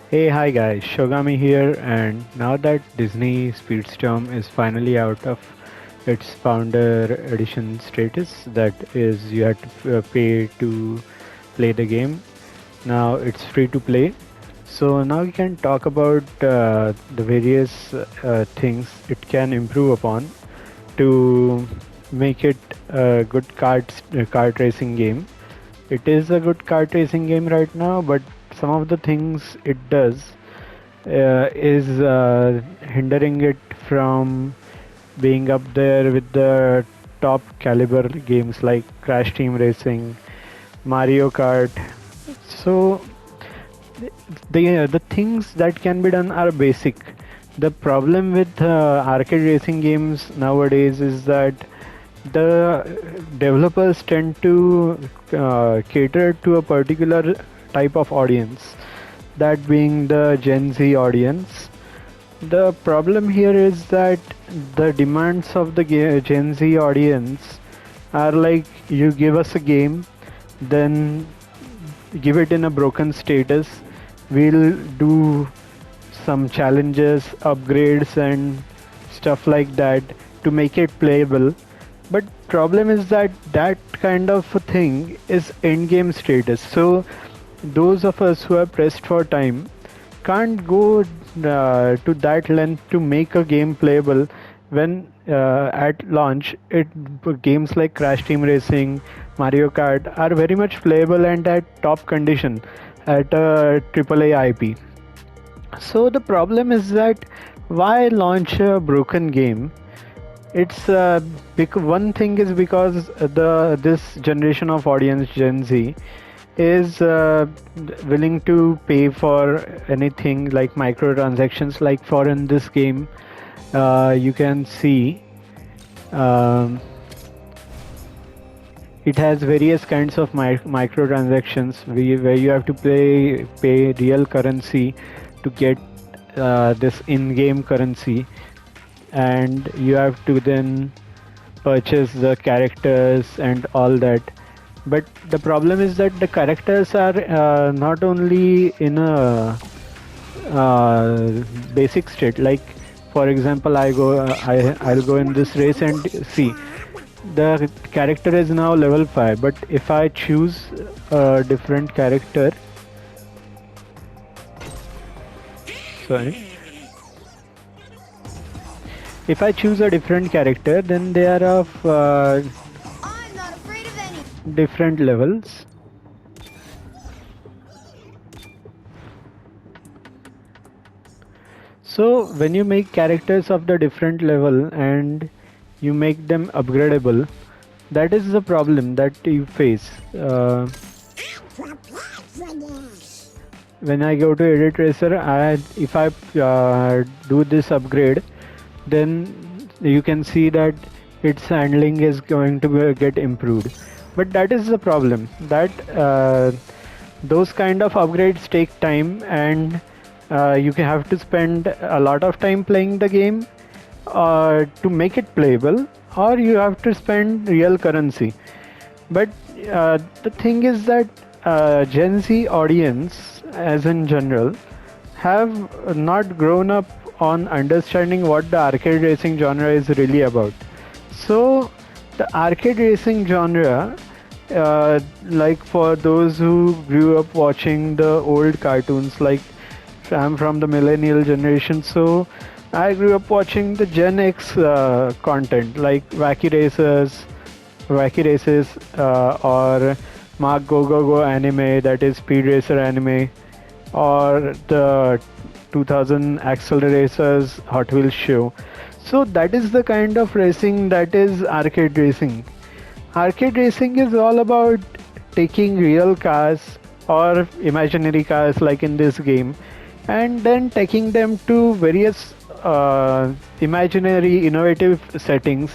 Hey, hi guys, Shogami here, and now that Disney Speedstorm is finally out of its founder edition status, that is, you have to pay to play the game. Now it's free to play. So now we can talk about the various things it can improve upon to make it a good kart racing game. It is a good kart racing game right now, but some of the things it does is hindering it from being up there with the top caliber games like Crash Team Racing, Mario Kart. So the things that can be done are basic. The problem with arcade racing games nowadays is that the developers tend to cater to a particular type of audience, that being the Gen Z audience. The problem here is that the demands of the Gen Z audience are like, you give us a game, then give it in a broken status. We'll do some challenges, upgrades, and stuff like that to make it playable. But problem is that that kind of a thing is end game status. So those of us who are pressed for time can't go to that length to make a game playable when at launch games like Crash Team Racing, Mario Kart are very much playable and at top condition at a AAA IP. So the problem is that why launch a broken game? It's one thing is because the this generation of audience Gen Z is willing to pay for anything like microtransactions. Like for in this game, you can see um, it has various kinds of microtransactions where you have to pay real currency to get this in-game currency, and you have to then purchase the characters and all that. But the problem is that the characters are not only in a basic state. Like for example, I'll go in this race and see the character is now level 5, but if I choose a different character, sorry, if I choose a different character, then they are of different levels. So when you make characters of the different level and you make them upgradable, that is the problem that you face. When I go to Edit Racer, if I do this upgrade, then you can see that its handling is going to get improved. But that is the problem, that those kind of upgrades take time, and you can have to spend a lot of time playing the game to make it playable, or you have to spend real currency. But the thing is that Gen Z audience, as in general, have not grown up on understanding what the arcade racing genre is really about. So the arcade racing genre, like for those who grew up watching the old cartoons, like I'm from the millennial generation, so I grew up watching the Gen X content like Wacky Races, or Mark Go Go Go anime, that is Speed Racer anime, or the 2000 Axel Racers Hot Wheels show. So that is the kind of racing that is arcade racing. Arcade racing is all about taking real cars or imaginary cars like in this game, and then taking them to various imaginary innovative settings.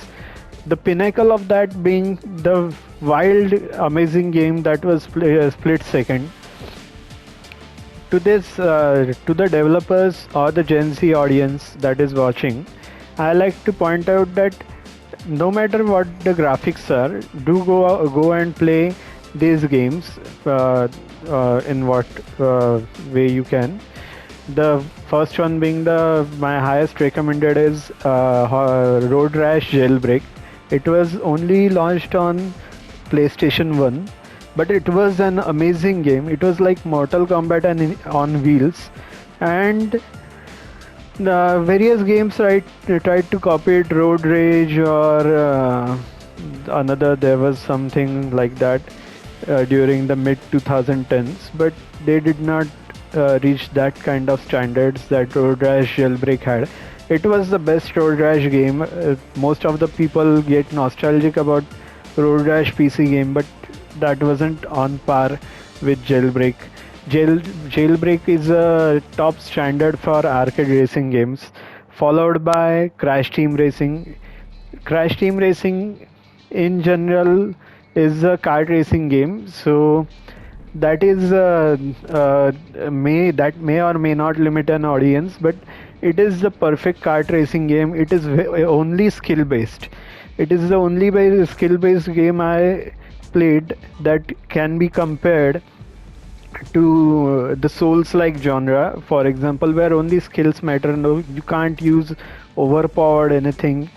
The pinnacle of that being the wild amazing game that was Split Second. To this to the developers or the Gen Z audience that is watching, I like to point out that no matter what the graphics are, do go and play these games in what way you can. The first one being the my highest recommended is Road Rash Jailbreak. It was only launched on PlayStation 1, but it was an amazing game. It was like Mortal Kombat and on wheels, and the various games tried to copy it, Road Rage or another. There was something like that during the mid 2010s, but they did not reach that kind of standards that Road Rash Jailbreak had. It was the best Road Rash game. Most of the people get nostalgic about Road Rash PC game, but that wasn't on par with Jailbreak. Jailbreak is a top standard for arcade racing games, followed by Crash Team Racing. Crash Team Racing, in general, is a kart racing game. So that is may or may not limit an audience, but it is the perfect kart racing game. It is only skill based. It is the only skill based game I played that can be compared to the souls like genre, for example, where only skills matter. No, you can't use overpowered anything.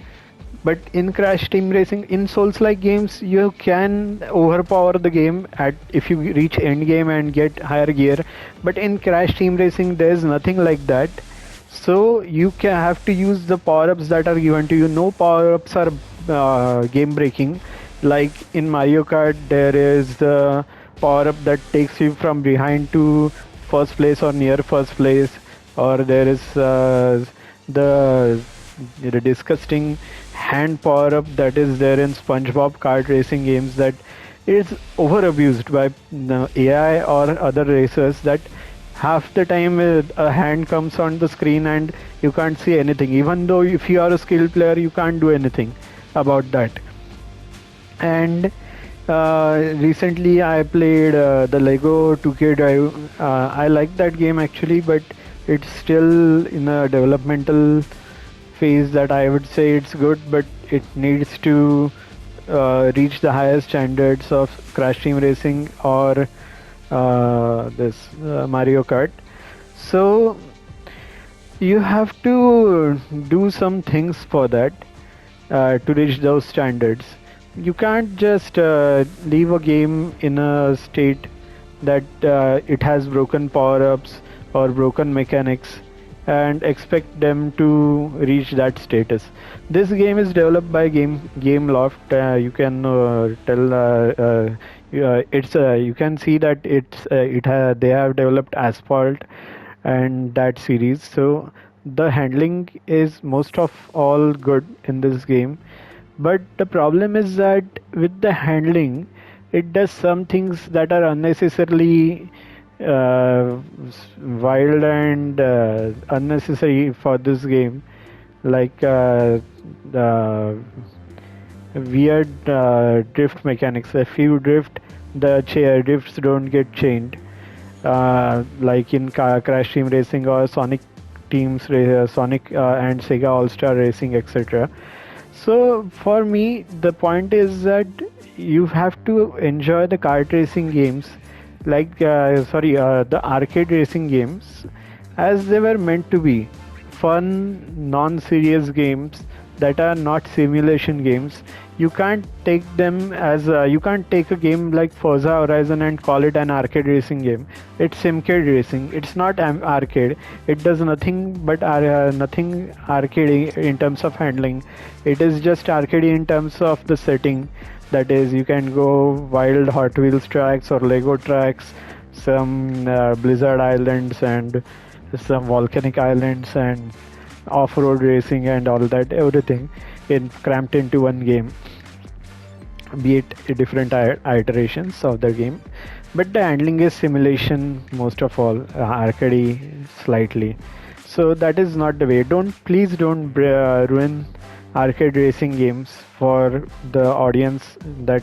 But in Crash Team Racing, in souls like games, you can overpower the game at if you reach end game and get higher gear. But in Crash Team Racing, there's nothing like that. So you can have to use the power-ups that are given to you. No power-ups are game breaking. Like in Mario Kart, there is the power-up that takes you from behind to first place or near first place, or there is the disgusting hand power-up that is there in SpongeBob kart racing games that is over abused by AI or other racers, that half the time a hand comes on the screen and you can't see anything, even though if you are a skilled player you can't do anything about that. And recently I played the Lego 2K Drive. I like that game actually, but it's still in a developmental phase that I would say it's good, but it needs to reach the highest standards of Crash Team Racing or this Mario Kart. So you have to do some things for that to reach those standards. You can't just leave a game in a state that it has broken power-ups or broken mechanics and expect them to reach that status. This game is developed by Gameloft. You can tell it's you can see that they have developed Asphalt and that series. So the handling is most of all good in this game, but the problem is that with the handling, it does some things that are unnecessarily wild and unnecessary for this game, like the weird drift mechanics. If you drift, the drifts don't get chained, like in Crash Team Racing or Sonic Sonic and Sega All Star Racing, etc. So for me, the point is that you have to enjoy the kart racing games, like the arcade racing games, as they were meant to be. Fun, non-serious games that are not simulation games. You can't take them as you can't take a game like Forza Horizon and call it an arcade racing game. It's simcade racing. It's not arcade. It does nothing but nothing arcade in terms of handling. It is just arcade in terms of the setting. That is, you can go wild Hot Wheels tracks or Lego tracks, some Blizzard Islands and some volcanic islands and off-road racing and all that, everything cramped into one game, be it different iterations of the game. But the handling is simulation most of all, arcade slightly. So that is not the way. Please don't ruin arcade racing games for the audience that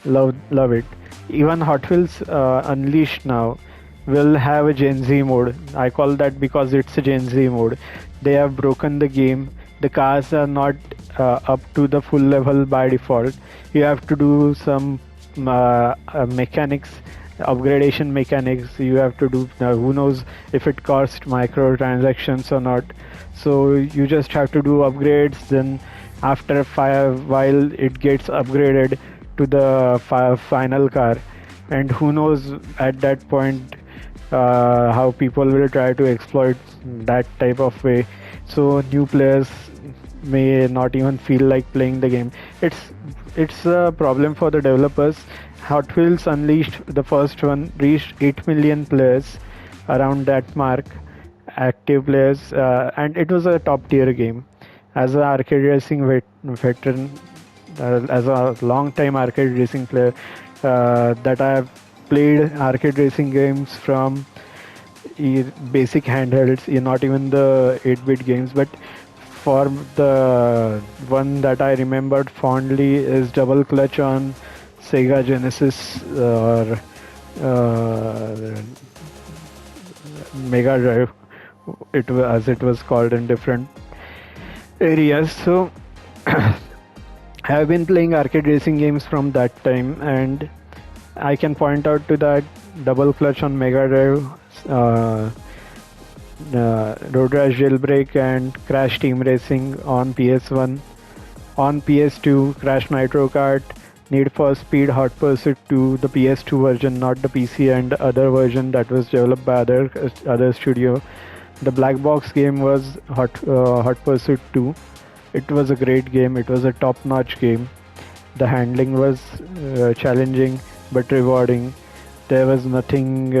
love it. Even Hot Wheels Unleashed now will have a Gen Z mode. I call that because it's a Gen Z mode. They have broken the game. The cars are not up to the full level by default. You have to do some mechanics upgradation mechanics you have to do. Now, who knows if it costs microtransactions or not? So you just have to do upgrades. Then after a while, it gets upgraded to the final car, and who knows at that point how people will try to exploit that type of way. So new players may not even feel like playing the game. It's a problem for the developers. Hot Wheels Unleashed, the first one, reached 8 million players, around that mark, active players, and it was a top tier game. As an arcade racing veteran, as a long time arcade racing player, that I have played arcade racing games from basic handhelds, not even the 8-bit games, but for the one that I remembered fondly is Double Clutch on Sega Genesis or Mega Drive, as it was called in different areas. So I have been playing arcade racing games from that time, and I can point out to that Double Clutch on Mega Drive, Road Rash Jailbreak, and Crash Team Racing on PS1. On PS2, Crash Nitro Kart, Need for Speed Hot Pursuit 2, the PS2 version, not the PC and other version that was developed by other studio. The black box game was Hot Pursuit 2. It was a great game. It was a top-notch game. The handling was challenging but rewarding. There was nothing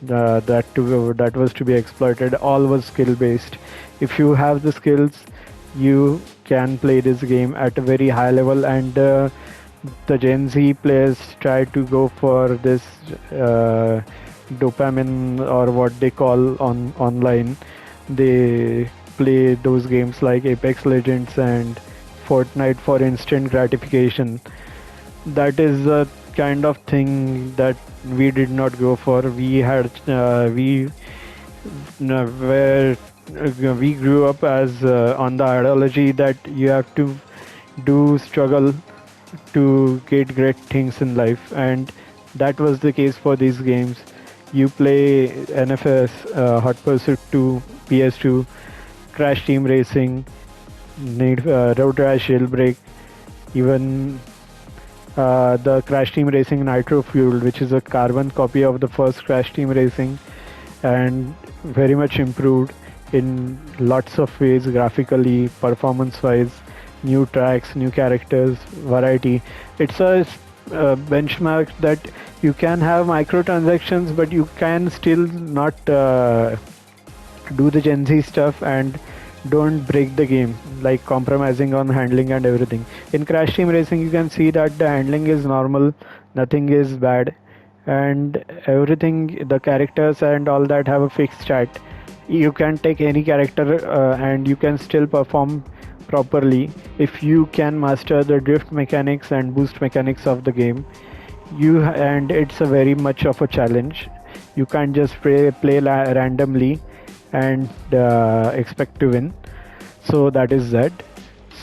that was to be exploited. All was skill-based. If you have the skills, you can play this game at a very high level, and the Gen Z players try to go for this dopamine, or what they call online. They play those games like Apex Legends and Fortnite for instant gratification. That is a kind of thing that we did not go for. Where we grew up as on the ideology that you have to struggle to get great things in life, and that was the case for these games. You play NFS, Hot Pursuit 2, PS2, Crash Team Racing, Road Rash Jailbreak, even the Crash Team Racing Nitro Fueled, which is a carbon copy of the first Crash Team Racing, and very much improved in lots of ways, graphically, performance wise, new tracks, new characters, variety. It's a benchmark that you can have microtransactions, but you can still not do the Gen Z stuff and don't break the game, like compromising on handling and everything. In Crash Team Racing, you can see that the handling is normal, nothing is bad, and everything, the characters and all that have a fixed stat. You can take any character and you can still perform properly if you can master the drift mechanics and boost mechanics of the game. And it's a very much of a challenge. You can't just play randomly and expect to win. So that is that.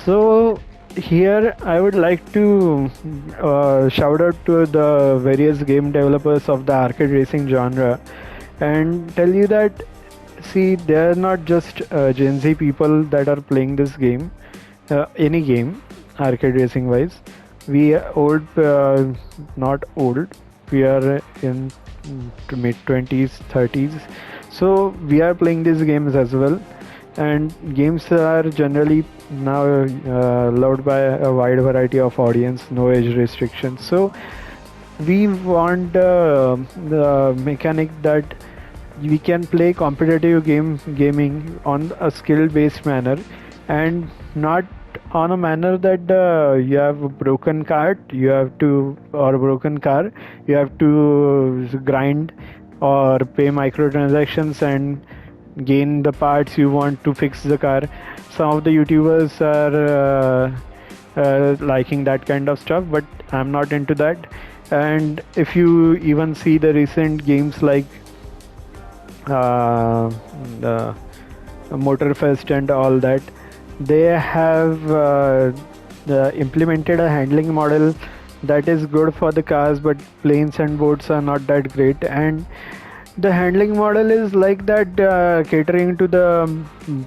So here I would like to shout out to the various game developers of the arcade racing genre and tell you that, see, they are not just Gen Z people that are playing this game, any game, arcade racing wise. We are old, not old, we are in mid 20s, 30s. So we are playing these games as well. And games are generally now loved by a wide variety of audience, no age restrictions. So we want the mechanic that we can play competitive gaming on a skill based manner, and not on a manner that you have a broken cart, you have to, or a broken car, you have to grind or pay microtransactions and gain the parts you want to fix the car. Some of the YouTubers are liking that kind of stuff, but I'm not into that. And if you even see the recent games like the Motorfest and all that, they have implemented a handling model that is good for the cars, but planes and boats are not that great. And the handling model is like that, catering to the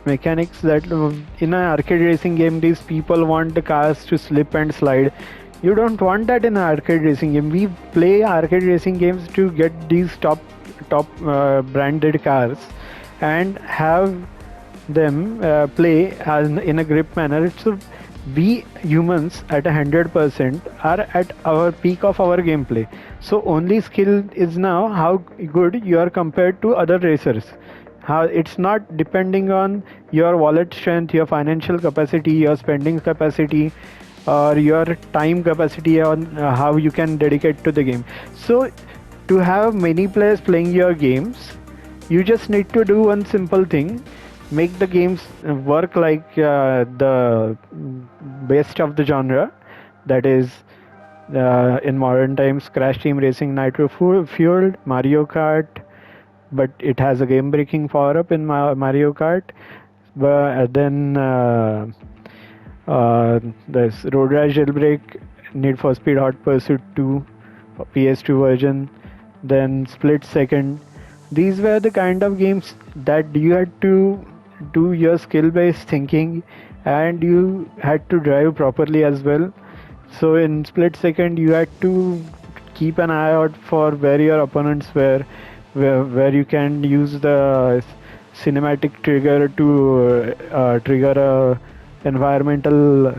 mechanics that in an arcade racing game, these people want the cars to slip and slide. You don't want that in an arcade racing game. We play arcade racing games to get these top branded cars and have them play as in a grip manner. So we humans at 100% are at our peak of our gameplay. So only skill is now how good you are compared to other racers. How it's not depending on your wallet strength, your financial capacity, your spending capacity, or your time capacity on how you can dedicate to the game. So to have many players playing your games, you just need to do one simple thing: make the games work like the best of the genre, that is in modern times Crash Team Racing Nitro Fueled, Mario Kart, but it has a game breaking power up in Mario Kart. But then there's Road Rash Jailbreak, Need for Speed Hot Pursuit 2, PS2 version, then Split Second. These were the kind of games that you had to do your skill based thinking, and you had to drive properly as well. So in Split Second, you had to keep an eye out for where your opponents were, where you can use the cinematic trigger to trigger a environmental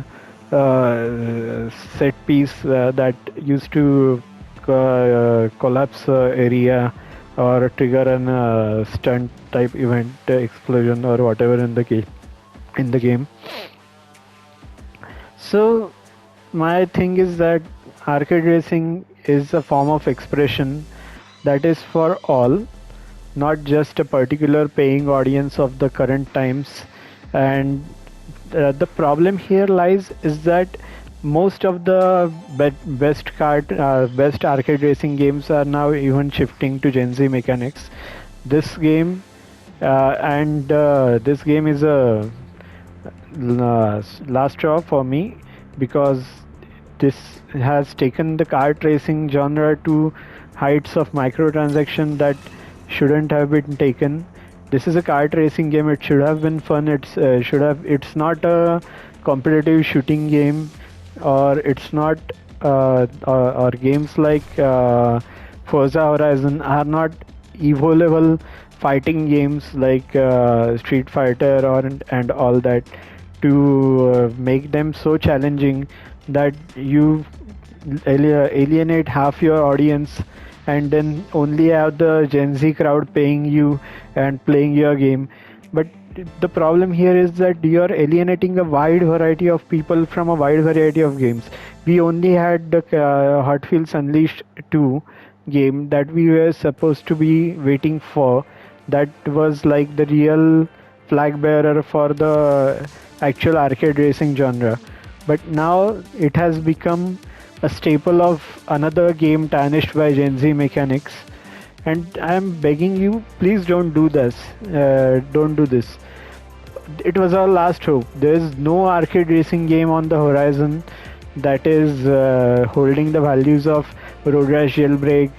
set piece that used to collapse area, or trigger an stunt type event, explosion or whatever in the game. So my thing is that arcade racing is a form of expression that is for all, not just a particular paying audience of the current times. And the problem here lies is that most of the best arcade racing games are now even shifting to Gen Z mechanics. This game this game is a last straw for me, because this has taken the kart racing genre to heights of microtransaction that shouldn't have been taken. This is a kart racing game. It should have been fun. It's not a competitive shooting game, or it's not or games like Forza Horizon are not Evo level fighting games like Street Fighter and all that, to make them so challenging that you alienate half your audience, and then only have the Gen Z crowd paying you and playing your game. But the problem here is that you are alienating a wide variety of people from a wide variety of games. We only had the Hot Wheels Unleashed 2 game that we were supposed to be waiting for. That was like the real flag bearer for the actual arcade racing genre. But now it has become a staple of another game tarnished by Gen Z mechanics. And I am begging you, please don't do this. Don't do this. It was our last hope. There is no arcade racing game on the horizon that is holding the values of Road Rash Jailbreak,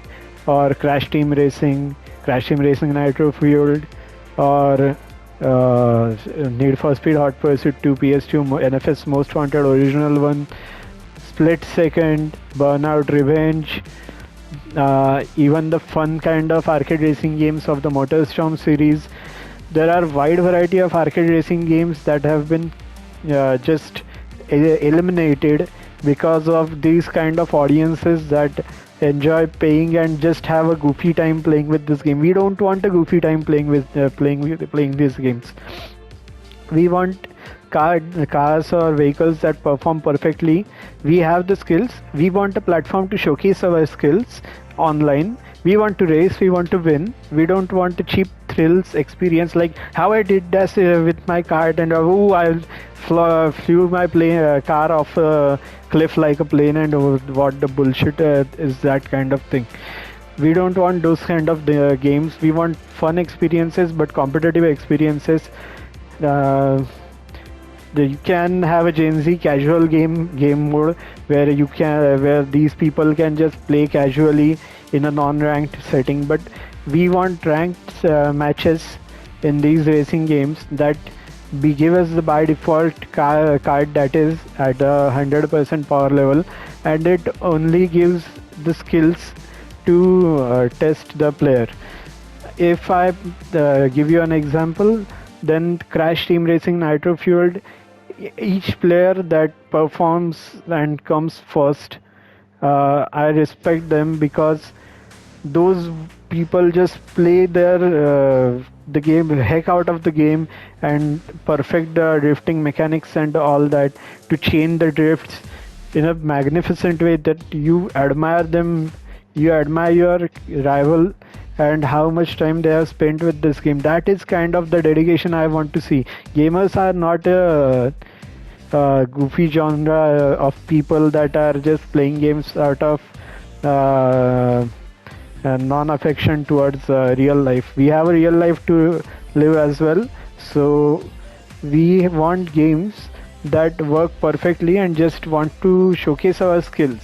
or Crash Team Racing Nitro Fueled, or Need for Speed Hot Pursuit 2, PS2, NFS Most Wanted Original 1, Split Second, Burnout Revenge, even the fun kind of arcade racing games of the Motorstorm series. There are wide variety of arcade racing games that have been just eliminated because of these kind of audiences that enjoy paying and just have a goofy time playing with this game. We don't want a goofy time playing these games. We want cars or vehicles that perform perfectly. We have the skills. We want a platform to showcase our skills online. We want to race. We want to win. We don't want a cheap thrills experience like how I did this with my kart, and I flew my car off a cliff like a plane, and what the bullshit is that kind of thing. We don't want those kind of games. We want fun experiences, but competitive experiences. You can have a Gen Z casual game mode where these people can just play casually in a non-ranked setting. But we want ranked matches in these racing games that we give us the by default card that is at a 100% power level, and it only gives the skills to test the player. If I give you an example, then Crash Team Racing Nitro Fueled, each player that performs and comes first, I respect them because those people just play the game heck out of the game and perfect the drifting mechanics and all that to chain the drifts in a magnificent way that you admire them, you admire your rival and how much time they have spent with this game. That is kind of the dedication I want to see. Gamers are not a goofy genre of people that are just playing games out of uh, non-affection towards real life. We have a real life to live as well, so we want games that work perfectly and just want to showcase our skills,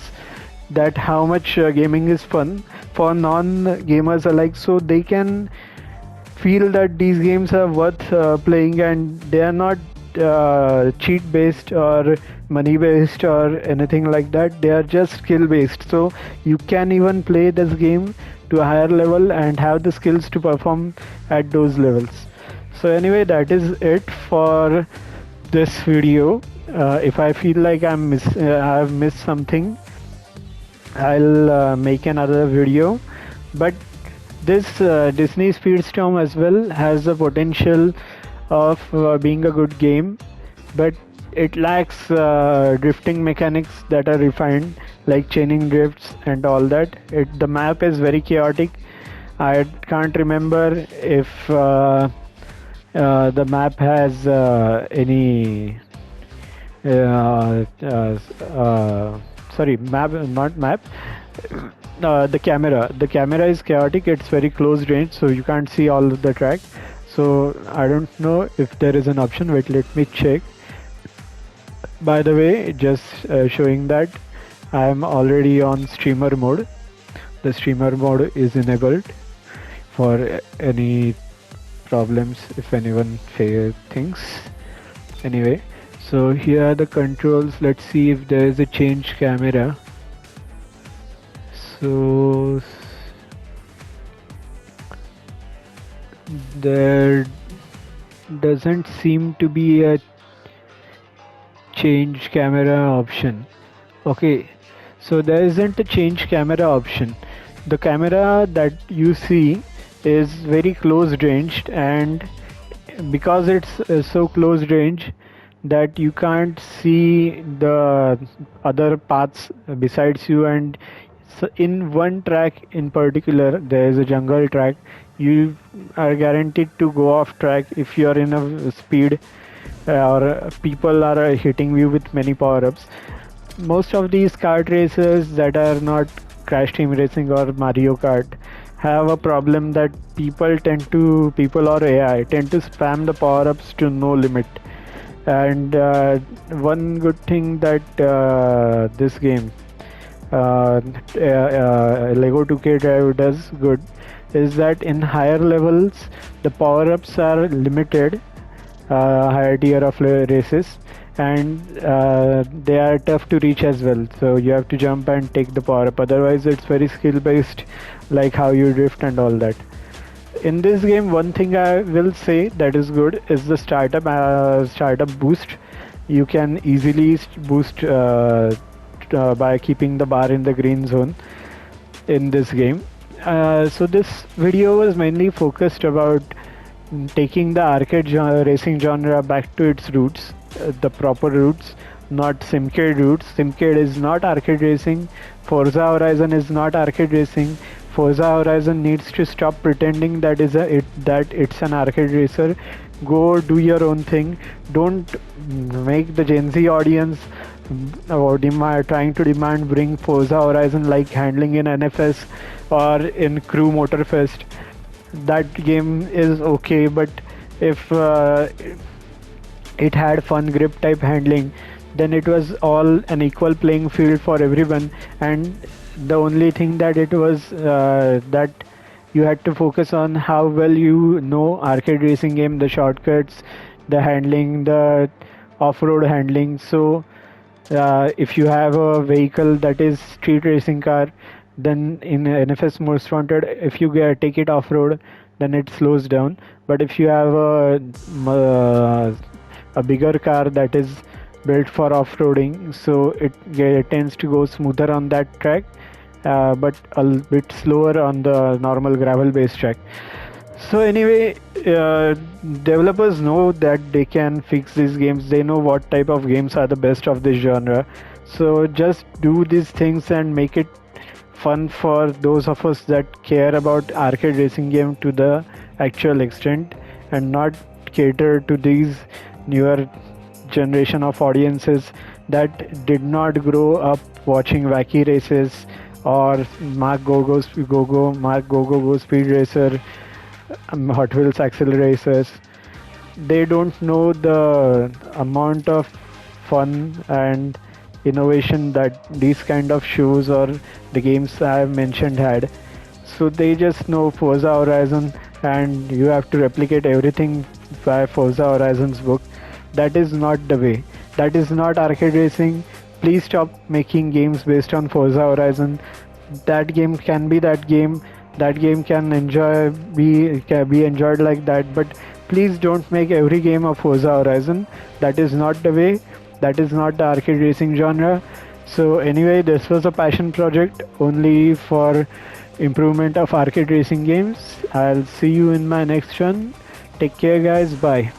that how much gaming is fun for non-gamers alike, so they can feel that these games are worth playing and they are not cheat based or money based or anything like that. They are just skill based, so you can even play this game to a higher level and have the skills to perform at those levels. So anyway, that is it for this video. If I feel like I've missed something, I'll make another video. But this Disney Speedstorm as well has the potential of being a good game, but it lacks drifting mechanics that are refined, like chaining drifts and all that. The map is very chaotic. I can't remember if the map has any sorry, map, not map. The camera is chaotic. It's very close range, so you can't see all of the track. So I don't know if there is an option. Wait, let me check. By the way, just showing that I am already on streamer mode. The streamer mode is enabled for any problems if anyone thinks. Anyway, so here are the controls. Let's see if there is a change camera. So there doesn't seem to be a change camera option. Okay, so there isn't a change camera option. The camera that you see is very close ranged, and because it's so close range that you can't see the other paths besides you, and so in one track in particular, there is a jungle track, you are guaranteed to go off track if you are in a speed or people are hitting you with many power-ups. Most of these kart races that are not Crash Team Racing or Mario Kart have a problem that people or AI tend to spam the power-ups to no limit. And one good thing that this game Lego 2K Drive does good is that in higher levels the power-ups are limited, higher tier of races, and they are tough to reach as well, so you have to jump and take the power up, otherwise it's very skill based, like how you drift and all that. In this game, one thing I will say that is good is the startup boost. You can easily boost by keeping the bar in the green zone in this game. So this video was mainly focused about taking the arcade racing genre back to its roots, the proper roots, not simcade roots. Simcade is not arcade racing. Forza Horizon is not arcade racing. Forza Horizon needs to stop pretending that it's an arcade racer. Go do your own thing. Don't make the Gen Z audience trying to demand bring Forza Horizon like handling in NFS or in Crew Motorfest. That game is okay, but if it had fun grip type handling, then it was all an equal playing field for everyone. And the only thing that it was that you had to focus on how well you know arcade racing game, the shortcuts, the handling, the off-road handling. So if you have a vehicle that is street racing car, then in NFS Most Wanted, if you take it off road, then it slows down. But if you have a bigger car that is built for off-roading, so it tends to go smoother on that track, but a bit slower on the normal gravel-based track. So anyway, developers know that they can fix these games. They know what type of games are the best of this genre. So just do these things and make it fun for those of us that care about arcade racing game to the actual extent, and not cater to these newer generation of audiences that did not grow up watching wacky races or Mark Go Speed Racer, Hot Wheels Axle Racers. They don't know the amount of fun and innovation that these kind of shows or the games I have mentioned had. So they just know Forza Horizon, and you have to replicate everything by Forza Horizon's book. That is not the way. That is not arcade racing. Please stop making games based on Forza Horizon. That game can be that game. That game can be enjoyed like that. But please don't make every game a Forza Horizon. That is not the way. That is not the arcade racing genre. So anyway, this was a passion project only for improvement of arcade racing games. I'll see you in my next one. Take care, guys. Bye.